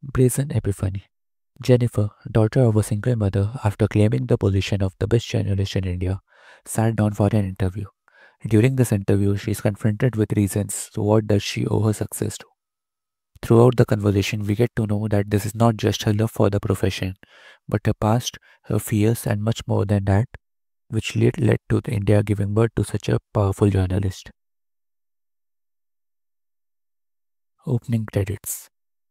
Brazen Epiphany. Jennifer, daughter of a single mother, after claiming the position of the best journalist in India, sat down for an interview. During this interview, she is confronted with reasons to what does she owe her success to. Throughout the conversation, we get to know that this is not just her love for the profession, but her past, her fears, and much more than that, which led to India giving birth to such a powerful journalist. Opening credits.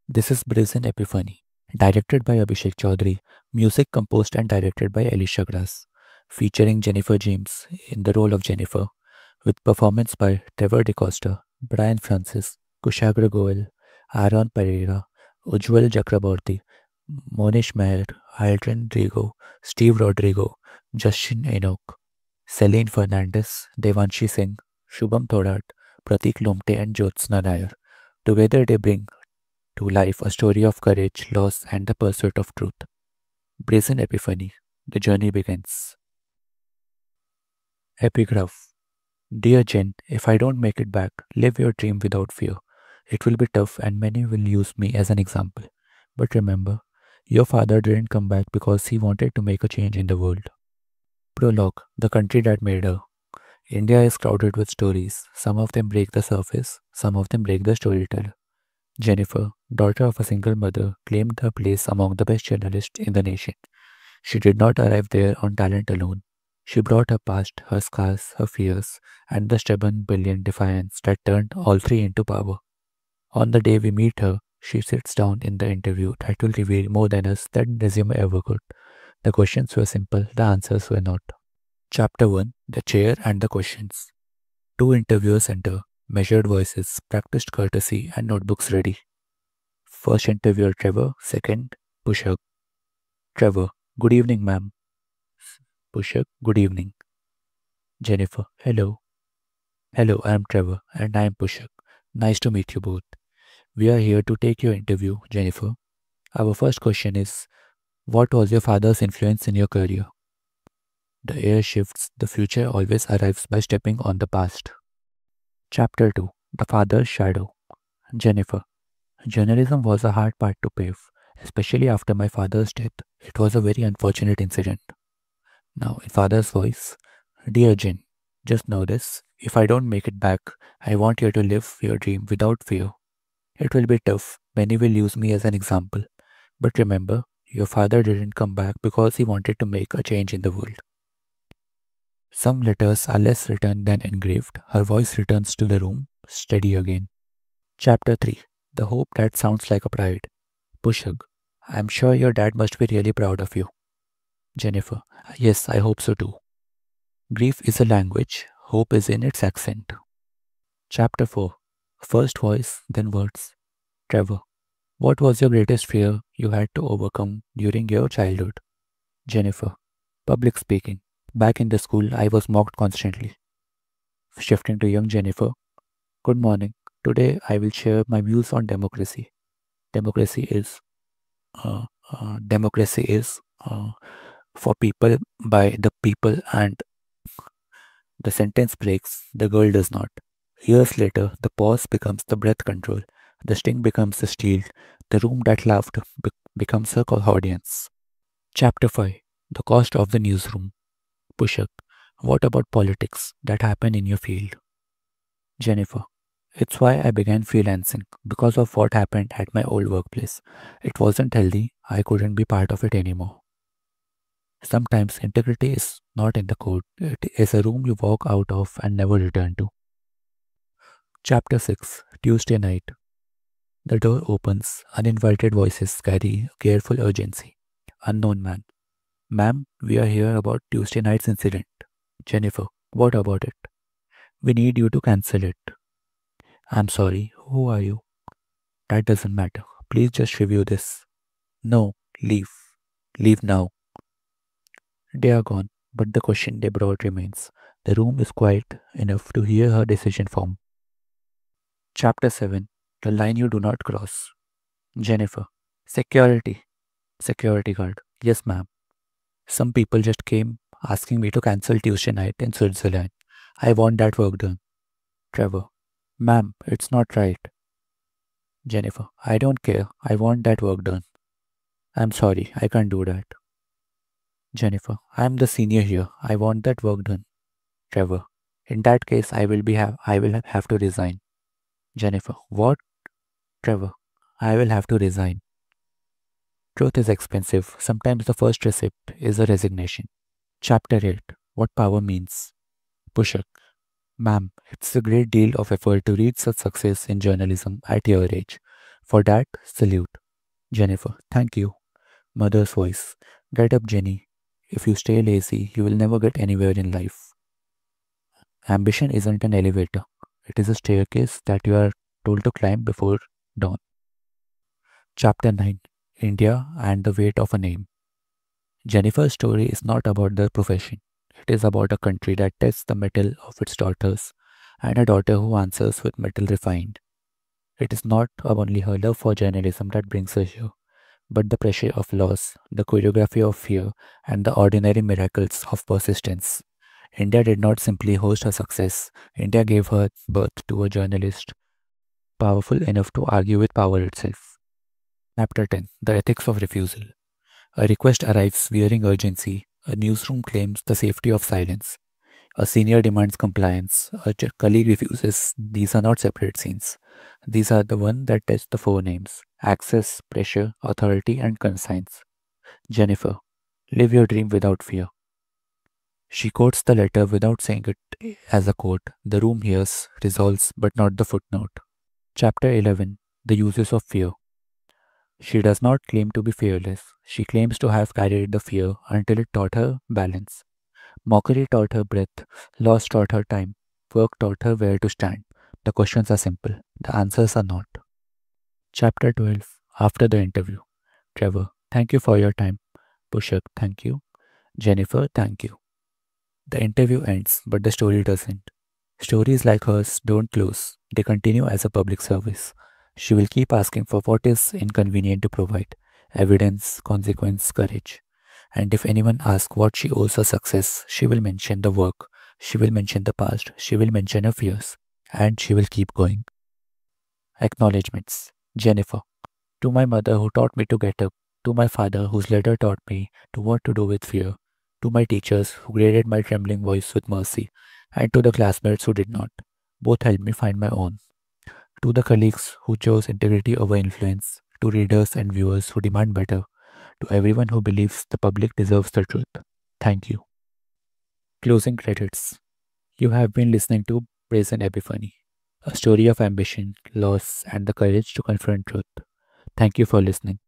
This is Brazen Epiphany, directed by Abhishek Chaudhary, music composed and directed by Alicia Grass, featuring Jennifer James in the role of Jennifer, with performance by Trevor DeCosta, Brian Francis, Kushagra Goel, Aaron Pereira, Ujjwal Chakraborty, Monish Meher, Aldrin Rigo, Steve Rodrigo, Justin Enoch, Celine Fernandez, Devanshi Singh, Shubham Thorat, Pratik Lomte, and Jyotsna Nair. Together they bring to life a story of courage, loss, and the pursuit of truth. Brazen Epiphany. The journey begins. Epigraph. Dear Jen, if I don't make it back, live your dream without fear. It will be tough and many will use me as an example. But remember, your father didn't come back because he wanted to make a change in the world. Prologue. The country that made her. India is crowded with stories. Some of them break the surface, some of them break the storyteller. Jennifer, daughter of a single mother, claimed her place among the best journalists in the nation. She did not arrive there on talent alone. She brought her past, her scars, her fears, and the stubborn, brilliant defiance that turned all three into power. On the day we meet her, she sits down in the interview that will reveal more than us than resume ever could. The questions were simple, the answers were not. Chapter 1. The Chair and the Questions. Two interviewers enter, measured voices, practiced courtesy, and notebooks ready. First interviewer Trevor, second Pushak. Trevor, good evening, ma'am. Pushak, good evening. Jennifer, hello. Hello, I am Trevor, and I am Pushak. Nice to meet you both. We are here to take your interview, Jennifer. Our first question is, what was your father's influence in your career? The air shifts, the future always arrives by stepping on the past. Chapter 2. The Father's Shadow. Jennifer, journalism was a hard path to pave, especially after my father's death. It was a very unfortunate incident. Now, in father's voice, Dear Jen, just know this. If I don't make it back, I want you to live your dream without fear. It will be tough. Many will use me as an example. But remember, your father didn't come back because he wanted to make a change in the world. Some letters are less written than engraved. Her voice returns to the room, steady again. Chapter 3. The Hope That Sounds Like a Pride. Pushag. I'm sure your dad must be really proud of you. Jennifer. Yes, I hope so too. Grief is a language. Hope is in its accent. Chapter 4. First voice, then words. Trevor. What was your greatest fear you had to overcome during your childhood? Jennifer. Public speaking. Back in the school, I was mocked constantly. Shifting to young Jennifer. Good morning. Today, I will share my views on democracy. Democracy is, democracy is for people, by the people, and the sentence breaks. The girl does not. Years later, the pause becomes the breath control. The sting becomes the steel. The room that laughed becomes her audience. Chapter 5. The Cost of the Newsroom. Pushak. What about politics that happen in your field? Jennifer. It's why I began freelancing, because of what happened at my old workplace. It wasn't healthy, I couldn't be part of it anymore. Sometimes integrity is not in the code, it is a room you walk out of and never return to. Chapter 6. Tuesday Night. The door opens, uninvited voices carry careful urgency. Unknown man. Ma'am, we are here about Tuesday night's incident. Jennifer, what about it? We need you to cancel it. I'm sorry, who are you? That doesn't matter. Please just review this. No, leave. Leave now. They are gone, but the question they brought remains. The room is quiet enough to hear her decision form. Chapter 7. The line you do not cross. Jennifer. Security. Security guard. Yes, ma'am. Some people just came asking me to cancel Tuesday night in Switzerland. I want that work done. Trevor. Ma'am, it's not right. Jennifer, I don't care. I want that work done. I'm sorry, I can't do that. Jennifer, I'm the senior here. I want that work done. Trevor, in that case, I will have to resign. Jennifer, what? Trevor, I will have to resign. Truth is expensive. Sometimes the first receipt is a resignation. Chapter 8. What power means. Pushak, ma'am, it's a great deal of effort to reach such success in journalism at your age. For that, salute. Jennifer, thank you. Mother's voice. Get up, Jenny. If you stay lazy, you will never get anywhere in life. Ambition isn't an elevator. It is a staircase that you are told to climb before dawn. Chapter 9. India and the weight of a name. Jennifer's story is not about the profession. It is about a country that tests the mettle of its daughters and a daughter who answers with metal refined. It is not only her love for journalism that brings her here, but the pressure of loss, the choreography of fear, and the ordinary miracles of persistence. India did not simply host her success, India gave her birth to a journalist powerful enough to argue with power itself. Chapter 10. The Ethics of Refusal. A request arrives wearing urgency, a newsroom claims the safety of silence, a senior demands compliance, a colleague refuses. These are not separate scenes. These are the one that test the four names: access, pressure, authority, and conscience. Jennifer, live your dream without fear. She quotes the letter without saying it as a quote. The room hears, resolves, but not the footnote. Chapter 11. The Uses of Fear. She does not claim to be fearless. She claims to have carried the fear until it taught her balance. Mockery taught her breath. Loss taught her time. Work taught her where to stand. The questions are simple. The answers are not. Chapter 12. After the interview. Trevor, thank you for your time. Pushak, thank you. Jennifer, thank you. The interview ends, but the story doesn't. Stories like hers don't close. They continue as a public service. She will keep asking for what is inconvenient to provide: evidence, consequence, courage. And if anyone asks what she owes her success, she will mention the work, she will mention the past, she will mention her fears, and she will keep going. Acknowledgements. Jennifer. To my mother who taught me to get up, to my father whose letter taught me to what to do with fear, to my teachers who graded my trembling voice with mercy, and to the classmates who did not. Both helped me find my own. To the colleagues who chose integrity over influence, to readers and viewers who demand better, to everyone who believes the public deserves the truth. Thank you. Closing credits. You have been listening to Brazen Epiphany, a story of ambition, loss, and the courage to confront truth. Thank you for listening.